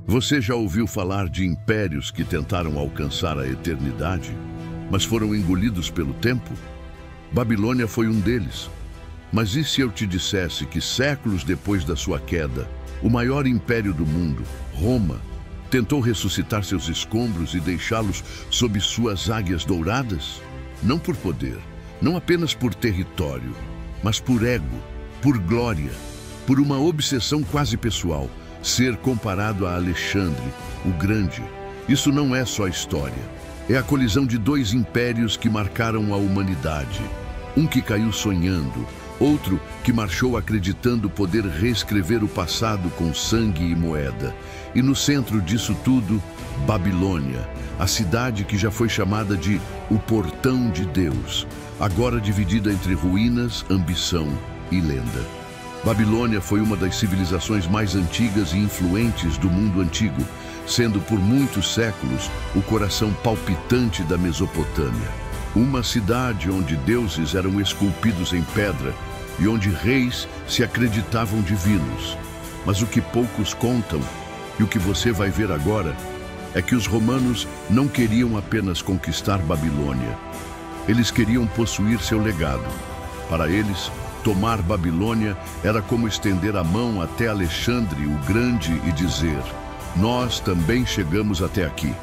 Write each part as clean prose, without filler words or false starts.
Você já ouviu falar de impérios que tentaram alcançar a eternidade, mas foram engolidos pelo tempo? Babilônia foi um deles. Mas e se eu te dissesse que séculos depois da sua queda, o maior império do mundo, Roma, tentou ressuscitar seus escombros e deixá-los sob suas águias douradas? Não por poder, não apenas por território, mas por ego, por glória, por uma obsessão quase pessoal, ser comparado a Alexandre, o Grande. Isso não é só história. É a colisão de dois impérios que marcaram a humanidade. Um que caiu sonhando, outro que marchou acreditando poder reescrever o passado com sangue e moeda. E no centro disso tudo, Babilônia, a cidade que já foi chamada de o Portão de Deus, agora dividida entre ruínas, ambição e lenda. Babilônia foi uma das civilizações mais antigas e influentes do mundo antigo, sendo por muitos séculos o coração palpitante da Mesopotâmia. Uma cidade onde deuses eram esculpidos em pedra e onde reis se acreditavam divinos. Mas o que poucos contam, e o que você vai ver agora, é que os romanos não queriam apenas conquistar Babilônia. Eles queriam possuir seu legado. Para eles, tomar Babilônia era como estender a mão até Alexandre o Grande e dizer: nós também chegamos até aqui.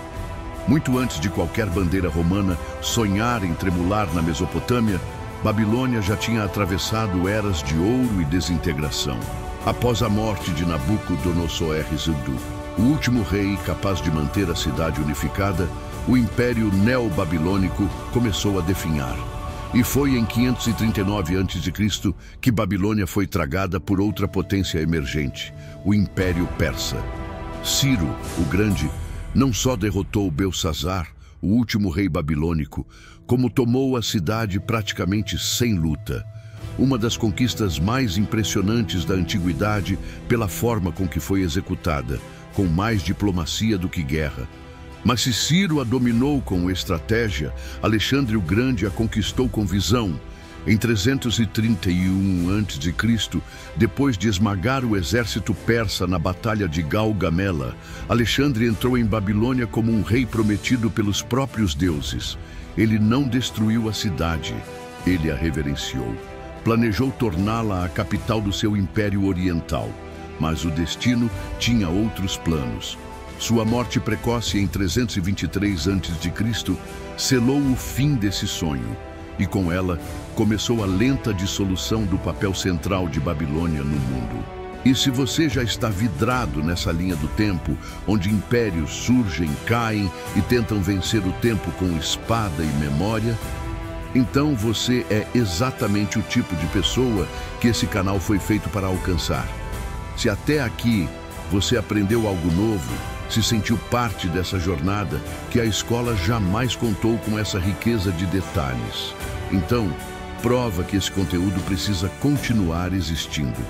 Muito antes de qualquer bandeira romana sonhar em tremular na Mesopotâmia, Babilônia já tinha atravessado eras de ouro e desintegração. Após a morte de Nabucodonosor II, o último rei capaz de manter a cidade unificada, o Império Neobabilônico começou a definhar. E foi em 539 a.C. que Babilônia foi tragada por outra potência emergente, o Império Persa. Ciro, o Grande, não só derrotou Belsazar, o último rei babilônico, como tomou a cidade praticamente sem luta. Uma das conquistas mais impressionantes da antiguidade pela forma com que foi executada, com mais diplomacia do que guerra. Mas se Ciro a dominou com estratégia, Alexandre o Grande a conquistou com visão. Em 331 a.C., depois de esmagar o exército persa na Batalha de Gaugamela, Alexandre entrou em Babilônia como um rei prometido pelos próprios deuses. Ele não destruiu a cidade, ele a reverenciou. Planejou torná-la a capital do seu Império Oriental, mas o destino tinha outros planos. Sua morte precoce em 323 a.C. selou o fim desse sonho, e com ela começou a lenta dissolução do papel central de Babilônia no mundo. E se você já está vidrado nessa linha do tempo, onde impérios surgem, caem e tentam vencer o tempo com espada e memória, então você é exatamente o tipo de pessoa que esse canal foi feito para alcançar. Se até aqui você aprendeu algo novo, se sentiu parte dessa jornada, que a escola jamais contou com essa riqueza de detalhes, então prova que esse conteúdo precisa continuar existindo.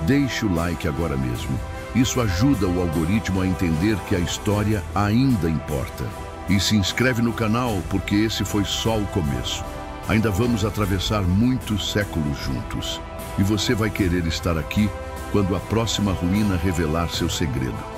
Deixe o like agora mesmo. Isso ajuda o algoritmo a entender que a história ainda importa. E se inscreve no canal, porque esse foi só o começo. Ainda vamos atravessar muitos séculos juntos. E você vai querer estar aqui quando a próxima ruína revelar seu segredo.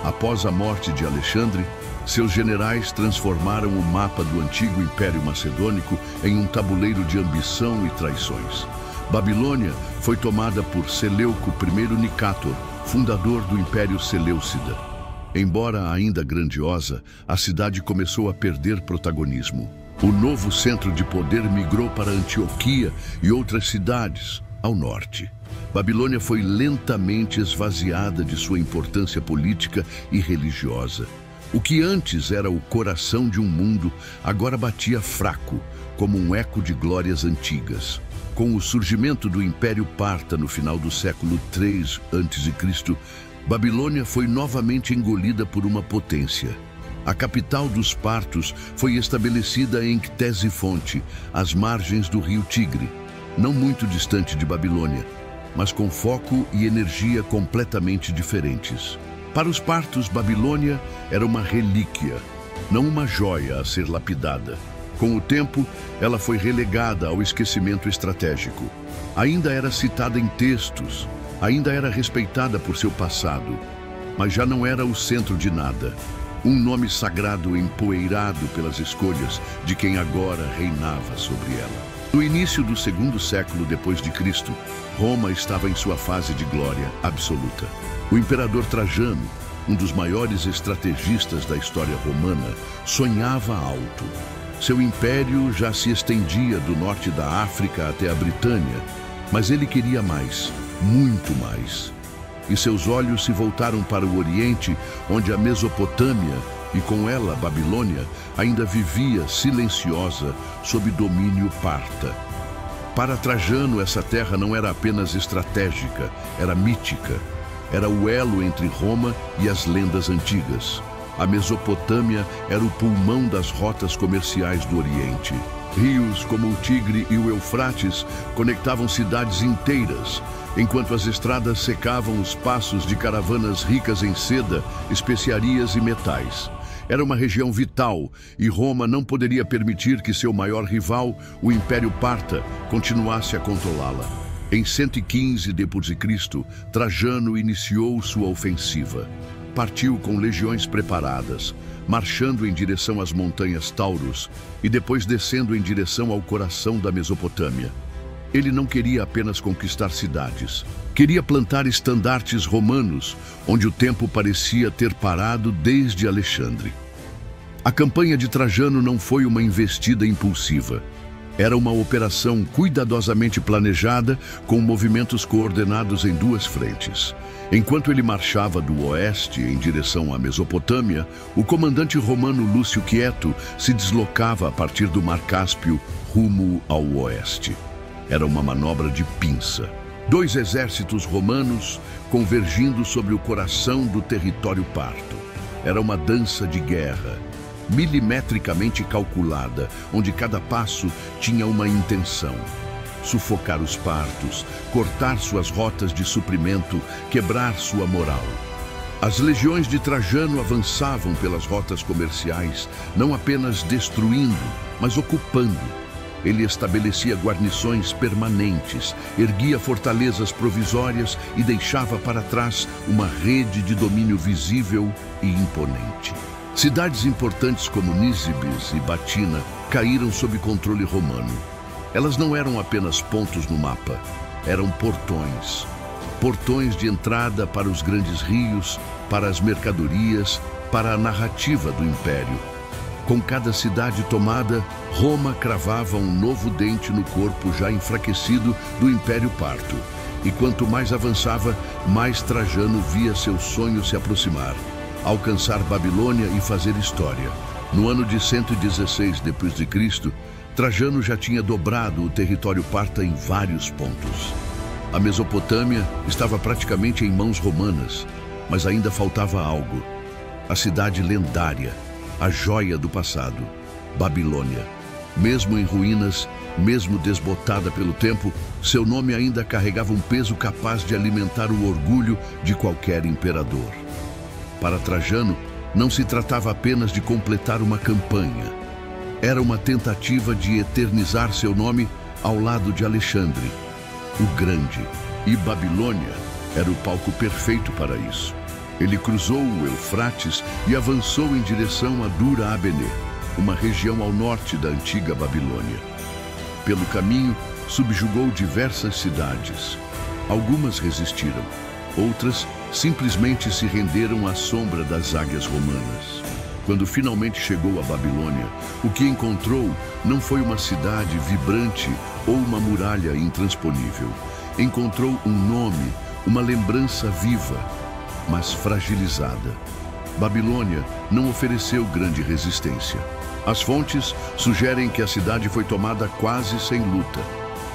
Após a morte de Alexandre, seus generais transformaram o mapa do antigo Império Macedônico em um tabuleiro de ambição e traições. Babilônia foi tomada por Seleuco I Nicátor, fundador do Império Seleucida. Embora ainda grandiosa, a cidade começou a perder protagonismo. O novo centro de poder migrou para Antioquia e outras cidades ao norte. Babilônia foi lentamente esvaziada de sua importância política e religiosa. O que antes era o coração de um mundo, agora batia fraco, como um eco de glórias antigas. Com o surgimento do Império Parta no final do século III a.C., Babilônia foi novamente engolida por uma potência. A capital dos partos foi estabelecida em Ctesifonte, às margens do rio Tigre, não muito distante de Babilônia, mas com foco e energia completamente diferentes. Para os partos, Babilônia era uma relíquia, não uma joia a ser lapidada. Com o tempo, ela foi relegada ao esquecimento estratégico. Ainda era citada em textos, ainda era respeitada por seu passado, mas já não era o centro de nada. Um nome sagrado empoeirado pelas escolhas de quem agora reinava sobre ela. No início do segundo século depois de Cristo, Roma estava em sua fase de glória absoluta. O imperador Trajano, um dos maiores estrategistas da história romana, sonhava alto. Seu império já se estendia do norte da África até a Britânia, mas ele queria mais, muito mais. E seus olhos se voltaram para o Oriente, onde a Mesopotâmia, e com ela Babilônia, ainda vivia silenciosa sob domínio parta. Para Trajano, essa terra não era apenas estratégica, era mítica. Era o elo entre Roma e as lendas antigas. A Mesopotâmia era o pulmão das rotas comerciais do Oriente. Rios como o Tigre e o Eufrates conectavam cidades inteiras, enquanto as estradas secavam os passos de caravanas ricas em seda, especiarias e metais. Era uma região vital e Roma não poderia permitir que seu maior rival, o Império Parta, continuasse a controlá-la. Em 115 d.C., Trajano iniciou sua ofensiva. Partiu com legiões preparadas, marchando em direção às montanhas Taurus e depois descendo em direção ao coração da Mesopotâmia. Ele não queria apenas conquistar cidades. Queria plantar estandartes romanos, onde o tempo parecia ter parado desde Alexandre. A campanha de Trajano não foi uma investida impulsiva. Era uma operação cuidadosamente planejada, com movimentos coordenados em duas frentes. Enquanto ele marchava do oeste em direção à Mesopotâmia, o comandante romano Lúcio Quieto se deslocava a partir do Mar Cáspio rumo ao oeste. Era uma manobra de pinça. Dois exércitos romanos convergindo sobre o coração do território parto. Era uma dança de guerra, milimetricamente calculada, onde cada passo tinha uma intenção. Sufocar os partos, cortar suas rotas de suprimento, quebrar sua moral. As legiões de Trajano avançavam pelas rotas comerciais, não apenas destruindo, mas ocupando. Ele estabelecia guarnições permanentes, erguia fortalezas provisórias e deixava para trás uma rede de domínio visível e imponente. Cidades importantes como Nísibis e Batina caíram sob controle romano. Elas não eram apenas pontos no mapa, eram portões. Portões de entrada para os grandes rios, para as mercadorias, para a narrativa do império. Com cada cidade tomada, Roma cravava um novo dente no corpo já enfraquecido do Império Parto. E quanto mais avançava, mais Trajano via seu sonho se aproximar, alcançar Babilônia e fazer história. No ano de 116 d.C., Trajano já tinha dobrado o território parta em vários pontos. A Mesopotâmia estava praticamente em mãos romanas, mas ainda faltava algo. A cidade lendária, a joia do passado, Babilônia. Mesmo em ruínas, mesmo desbotada pelo tempo, seu nome ainda carregava um peso capaz de alimentar o orgulho de qualquer imperador. Para Trajano, não se tratava apenas de completar uma campanha. Era uma tentativa de eternizar seu nome ao lado de Alexandre, o Grande, e Babilônia era o palco perfeito para isso. Ele cruzou o Eufrates e avançou em direção a Dura-Abené, uma região ao norte da antiga Babilônia. Pelo caminho, subjugou diversas cidades. Algumas resistiram, outras simplesmente se renderam à sombra das águias romanas. Quando finalmente chegou a Babilônia, o que encontrou não foi uma cidade vibrante ou uma muralha intransponível. Encontrou um nome, uma lembrança viva, mas fragilizada. Babilônia não ofereceu grande resistência. As fontes sugerem que a cidade foi tomada quase sem luta,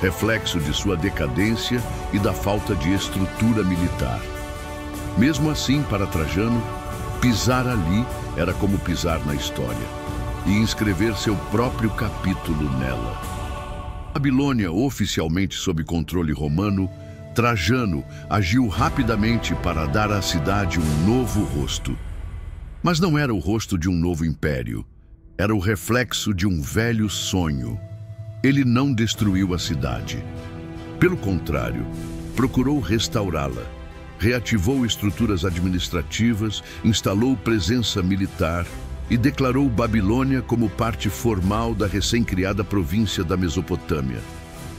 reflexo de sua decadência e da falta de estrutura militar. Mesmo assim, para Trajano, pisar ali era como pisar na história e inscrever seu próprio capítulo nela. Babilônia, oficialmente sob controle romano, Trajano agiu rapidamente para dar à cidade um novo rosto. Mas não era o rosto de um novo império, era o reflexo de um velho sonho. Ele não destruiu a cidade. Pelo contrário, procurou restaurá-la. reativou estruturas administrativas, instalou presença militar e declarou Babilônia como parte formal da recém-criada província da Mesopotâmia.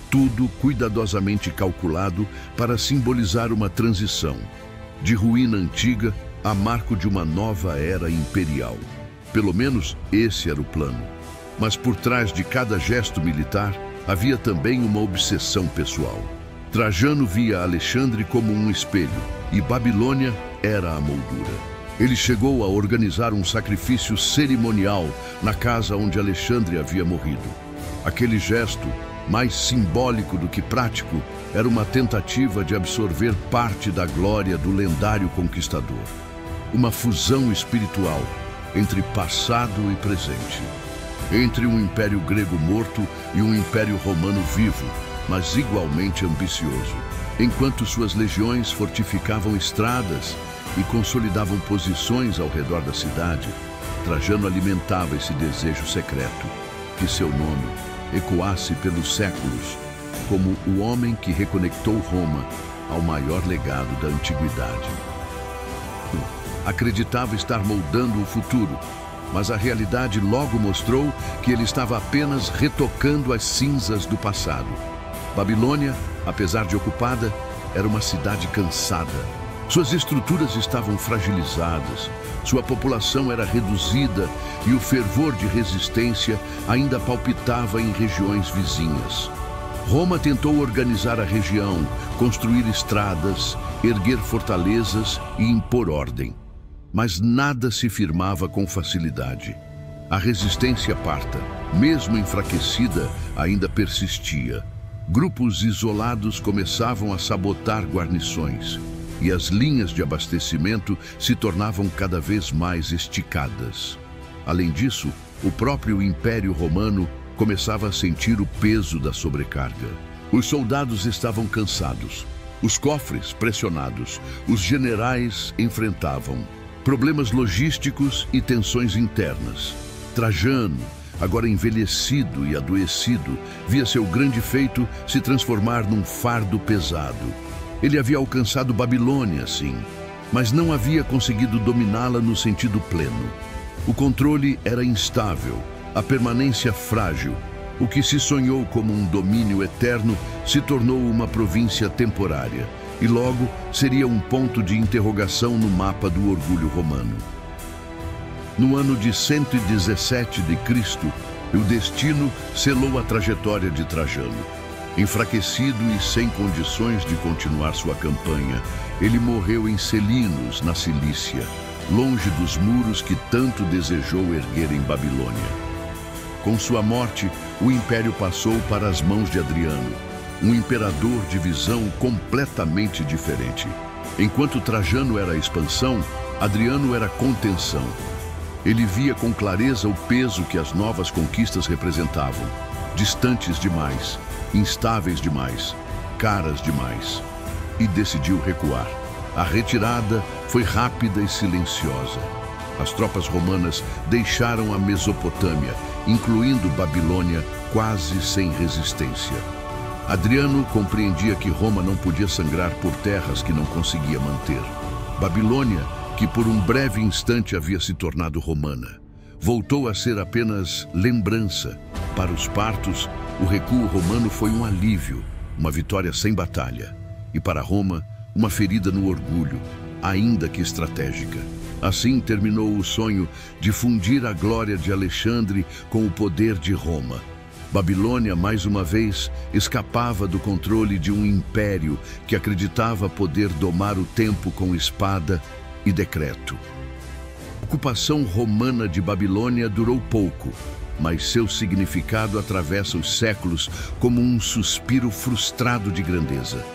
Tudo cuidadosamente calculado para simbolizar uma transição, de ruína antiga a marco de uma nova era imperial. Pelo menos esse era o plano. Mas por trás de cada gesto militar havia também uma obsessão pessoal. Trajano via Alexandre como um espelho e Babilônia era a moldura. Ele chegou a organizar um sacrifício cerimonial na casa onde Alexandre havia morrido. Aquele gesto, mais simbólico do que prático, era uma tentativa de absorver parte da glória do lendário conquistador. Uma fusão espiritual entre passado e presente. Entre um império grego morto e um império romano vivo, mas igualmente ambicioso. Enquanto suas legiões fortificavam estradas e consolidavam posições ao redor da cidade, Trajano alimentava esse desejo secreto, que seu nome ecoasse pelos séculos como o homem que reconectou Roma ao maior legado da antiguidade. Acreditava estar moldando o futuro, mas a realidade logo mostrou que ele estava apenas retocando as cinzas do passado. Babilônia, apesar de ocupada, era uma cidade cansada. Suas estruturas estavam fragilizadas, sua população era reduzida e o fervor de resistência ainda palpitava em regiões vizinhas. Roma tentou organizar a região, construir estradas, erguer fortalezas e impor ordem. Mas nada se firmava com facilidade. A resistência parta, mesmo enfraquecida, ainda persistia. Grupos isolados começavam a sabotar guarnições, e as linhas de abastecimento se tornavam cada vez mais esticadas. Além disso, o próprio Império Romano começava a sentir o peso da sobrecarga. Os soldados estavam cansados, os cofres pressionados, os generais enfrentavam problemas logísticos e tensões internas. Trajano, agora envelhecido e adoecido, via seu grande feito se transformar num fardo pesado. Ele havia alcançado Babilônia, sim, mas não havia conseguido dominá-la no sentido pleno. O controle era instável, a permanência frágil. O que se sonhou como um domínio eterno se tornou uma província temporária e logo seria um ponto de interrogação no mapa do orgulho romano. No ano de 117 de Cristo, o destino selou a trajetória de Trajano. Enfraquecido e sem condições de continuar sua campanha, ele morreu em Selinos, na Cilícia, longe dos muros que tanto desejou erguer em Babilônia. Com sua morte, o império passou para as mãos de Adriano, um imperador de visão completamente diferente. Enquanto Trajano era a expansão, Adriano era a contenção. Ele via com clareza o peso que as novas conquistas representavam, distantes demais, instáveis demais, caras demais, e decidiu recuar. A retirada foi rápida e silenciosa. As tropas romanas deixaram a Mesopotâmia, incluindo Babilônia, quase sem resistência. Adriano compreendia que Roma não podia sangrar por terras que não conseguia manter. Babilônia, que por um breve instante havia se tornado romana, voltou a ser apenas lembrança. Para os partos, o recuo romano foi um alívio, uma vitória sem batalha. E para Roma, uma ferida no orgulho, ainda que estratégica. Assim terminou o sonho de fundir a glória de Alexandre com o poder de Roma. Babilônia, mais uma vez, escapava do controle de um império que acreditava poder domar o tempo com espada e decreto. A ocupação romana de Babilônia durou pouco, mas seu significado atravessa os séculos como um suspiro frustrado de grandeza.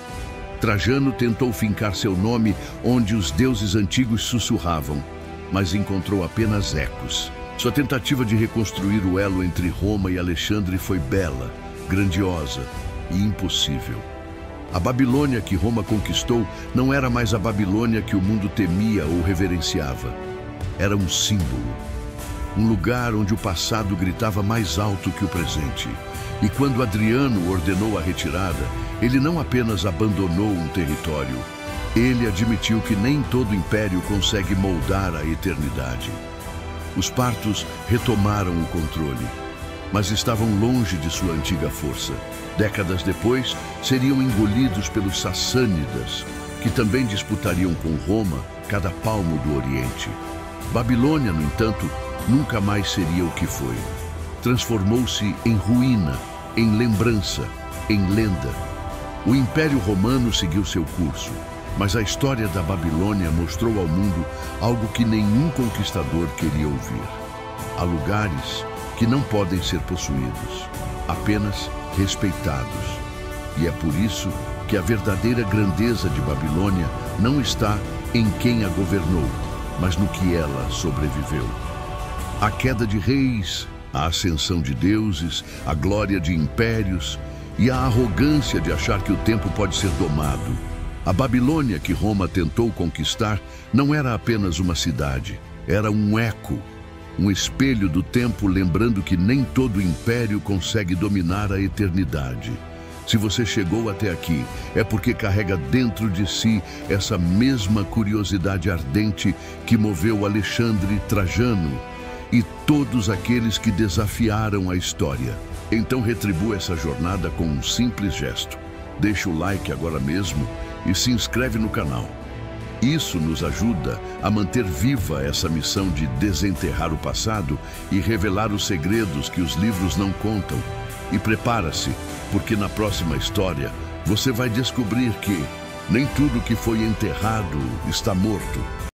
Trajano tentou fincar seu nome onde os deuses antigos sussurravam, mas encontrou apenas ecos. Sua tentativa de reconstruir o elo entre Roma e Alexandre foi bela, grandiosa e impossível. A Babilônia que Roma conquistou não era mais a Babilônia que o mundo temia ou reverenciava. Era um símbolo, um lugar onde o passado gritava mais alto que o presente. E quando Adriano ordenou a retirada, ele não apenas abandonou um território, Ele admitiu que nem todo império consegue moldar a eternidade. Os partos retomaram o controle, mas estavam longe de sua antiga força. Décadas depois, seriam engolidos pelos sassânidas, que também disputariam com Roma cada palmo do Oriente. Babilônia, no entanto, nunca mais seria o que foi. Transformou-se em ruína, em lembrança, em lenda. O Império Romano seguiu seu curso, mas a história da Babilônia mostrou ao mundo algo que nenhum conquistador queria ouvir. Há lugares que não podem ser possuídos, apenas respeitados. E é por isso que a verdadeira grandeza de Babilônia não está em quem a governou, mas no que ela sobreviveu. A queda de reis, a ascensão de deuses, a glória de impérios e a arrogância de achar que o tempo pode ser domado. A Babilônia que Roma tentou conquistar não era apenas uma cidade, era um eco, um espelho do tempo, lembrando que nem todo império consegue dominar a eternidade. Se você chegou até aqui, é porque carrega dentro de si essa mesma curiosidade ardente que moveu Alexandre, Trajano e todos aqueles que desafiaram a história. Então retribua essa jornada com um simples gesto. Deixa o like agora mesmo e se inscreve no canal. Isso nos ajuda a manter viva essa missão de desenterrar o passado e revelar os segredos que os livros não contam. E prepara-se, porque na próxima história você vai descobrir que nem tudo que foi enterrado está morto.